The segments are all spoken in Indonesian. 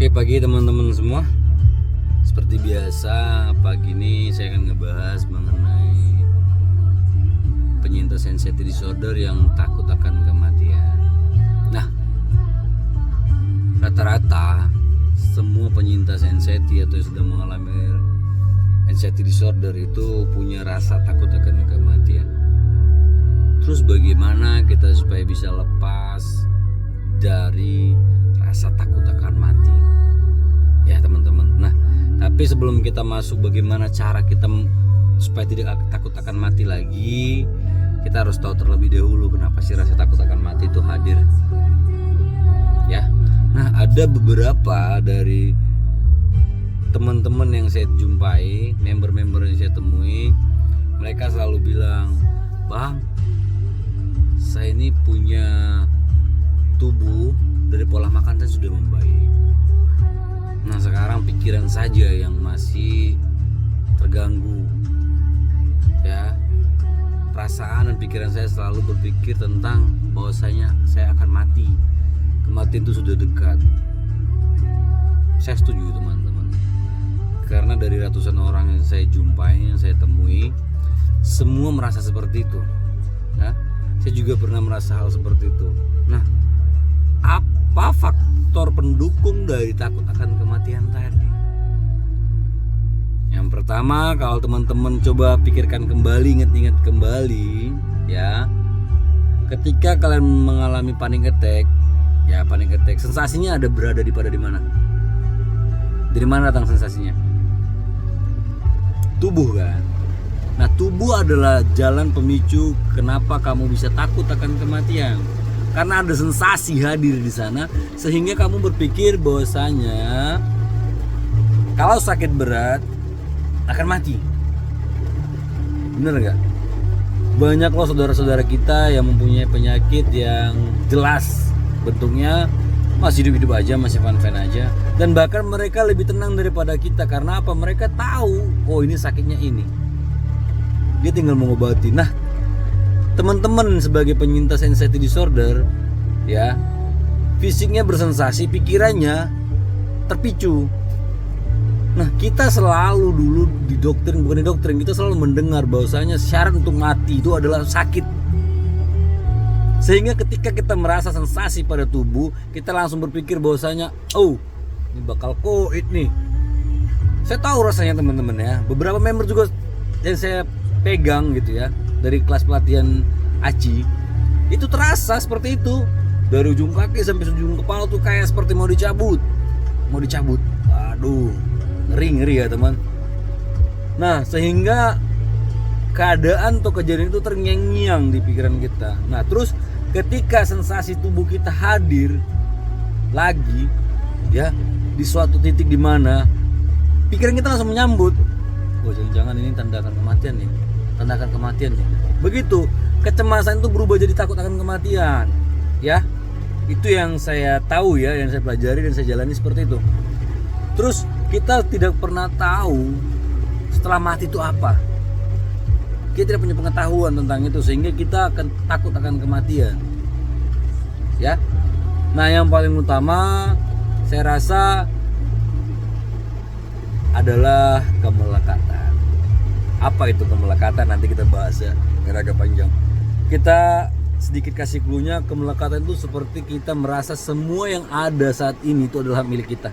Oke, pagi teman-teman semua. Seperti biasa, pagi ini saya akan ngebahas mengenai penyintas anxiety disorder yang takut akan kematian. Nah, rata-rata semua penyintas anxiety atau yang sudah mengalami anxiety disorder itu punya rasa takut akan kematian. Terus bagaimana kita supaya bisa lepas dari rasa takut akan mati? Ya teman-teman. Nah, tapi sebelum kita masuk bagaimana cara kita supaya tidak takut akan mati lagi, kita harus tahu terlebih dahulu kenapa sih rasa takut akan mati itu hadir. Ya. Nah, ada beberapa dari teman-teman yang saya jumpai, member-member yang saya temui, mereka selalu bilang, "Bang, saya ini punya tubuh dari pola makan saya sudah membaik. Nah, sekarang pikiran saja yang masih terganggu. Ya, perasaan dan pikiran saya selalu berpikir tentang bahwasanya saya akan mati. Kematian itu sudah dekat." Saya setuju teman-teman. Karena dari ratusan orang yang saya jumpai, yang saya temui, semua merasa seperti itu. Ya, saya juga pernah merasa hal seperti itu. Nah, apa faktor pendukung dari takut akan kematian tadi? Yang pertama, kalau teman-teman coba pikirkan kembali, ingat-ingat kembali, ya, ketika kalian mengalami panic attack, ya panic attack, sensasinya berada di mana? Dari mana datang sensasinya? Tubuh kan? Nah, tubuh adalah jalan pemicu kenapa kamu bisa takut akan kematian. Karena ada sensasi hadir di sana sehingga kamu berpikir bahwasanya kalau sakit berat akan mati. Bener nggak? Banyak loh saudara-saudara kita yang mempunyai penyakit yang jelas bentuknya masih hidup-hidup aja, masih fun-fun aja, dan bahkan mereka lebih tenang daripada kita. Karena apa? Mereka tahu, oh ini sakitnya ini, dia tinggal mengobati. Nah, teman-teman sebagai penyintas anxiety disorder, ya, fisiknya bersensasi, pikirannya terpicu. Nah, kita selalu dulu bukan di doktrin, kita selalu mendengar bahwasanya syarat untuk mati itu adalah sakit. Sehingga ketika kita merasa sensasi pada tubuh, kita langsung berpikir bahwasanya, oh, ini bakal koit nih. Saya tahu rasanya teman-teman ya. Beberapa member juga yang saya pegang gitu ya, dari kelas pelatihan ACI, itu terasa seperti itu. Dari ujung kaki sampai ujung kepala tuh kayak seperti mau dicabut. Aduh, ngeri ya teman. Nah, sehingga keadaan atau kejadian itu terngiang-ngiang di pikiran kita. Nah, terus ketika sensasi tubuh kita hadir lagi, ya, di suatu titik di mana pikiran kita langsung menyambut, oh jangan-jangan ini tanda akan kematian nih. Begitu, kecemasan itu berubah jadi takut akan kematian. Ya, itu yang saya tahu ya, yang saya pelajari dan saya jalani seperti itu. Terus kita tidak pernah tahu setelah mati itu apa. Kita tidak punya pengetahuan tentang itu sehingga kita akan takut akan kematian. Ya. Nah, yang paling utama saya rasa adalah kemelekatan. Apa itu kemelekatan? Nanti kita bahas ya, agak panjang. Kita sedikit kasih clue-nya. Kemelekatan itu seperti kita merasa semua yang ada saat ini itu adalah milik kita.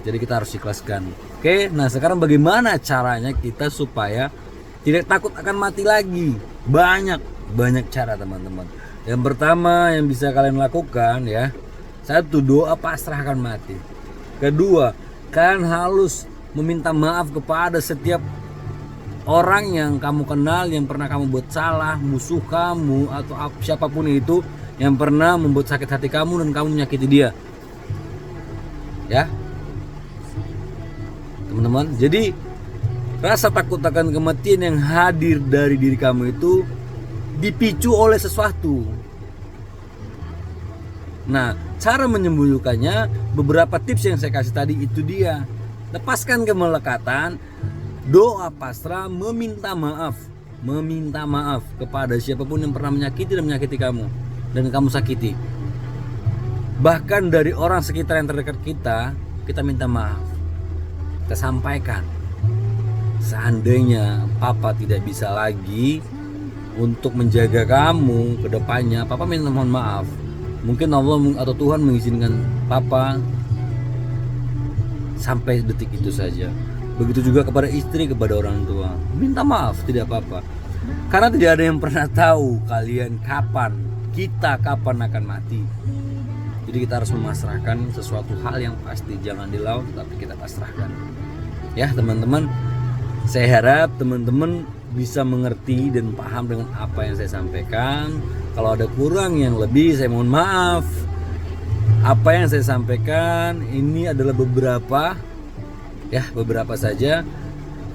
Jadi kita harus ikhlaskan. Oke, nah sekarang bagaimana caranya kita supaya tidak takut akan mati lagi? Banyak cara teman-teman. Yang pertama yang bisa kalian lakukan ya, satu, doa pasrah akan mati. Kedua, kalian harus meminta maaf kepada setiap orang yang kamu kenal, yang pernah kamu buat salah, musuh kamu atau siapapun itu yang pernah membuat sakit hati kamu dan kamu menyakiti dia. Ya, teman-teman. Jadi rasa takut akan kematian yang hadir dari diri kamu itu dipicu oleh sesuatu. Nah, cara menyembuhkannya, beberapa tips yang saya kasih tadi itu dia. Lepaskan kemelekatan, doa pasrah, meminta maaf kepada siapapun yang pernah menyakiti kamu dan kamu sakiti. bahkan dari orang sekitar yang terdekat kita minta maaf, kita sampaikan. Seandainya papa tidak bisa lagi untuk menjaga kamu ke depannya, papa minta mohon maaf. Mungkin Allah atau Tuhan mengizinkan papa sampai detik itu saja. Begitu juga kepada istri, kepada orang tua, minta maaf, tidak apa-apa. Karena tidak ada yang pernah tahu kalian kapan akan mati. Jadi kita harus memasrahkan sesuatu hal yang pasti, jangan dilawan tapi kita pasrahkan. Ya teman-teman, saya harap teman-teman bisa mengerti dan paham dengan apa yang saya sampaikan. Kalau ada kurang yang lebih, saya mohon maaf. Apa yang saya sampaikan ini adalah beberapa saja.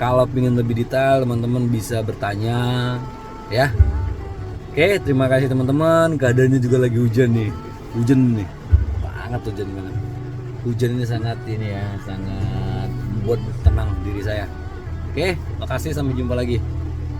Kalau ingin lebih detail, teman-teman bisa bertanya, ya. Oke, terima kasih teman-teman. Keadaannya juga lagi hujan nih, banget hujan banget. Hujan ini sangat membuat tenang diri saya. Oke, makasih, sampai jumpa lagi.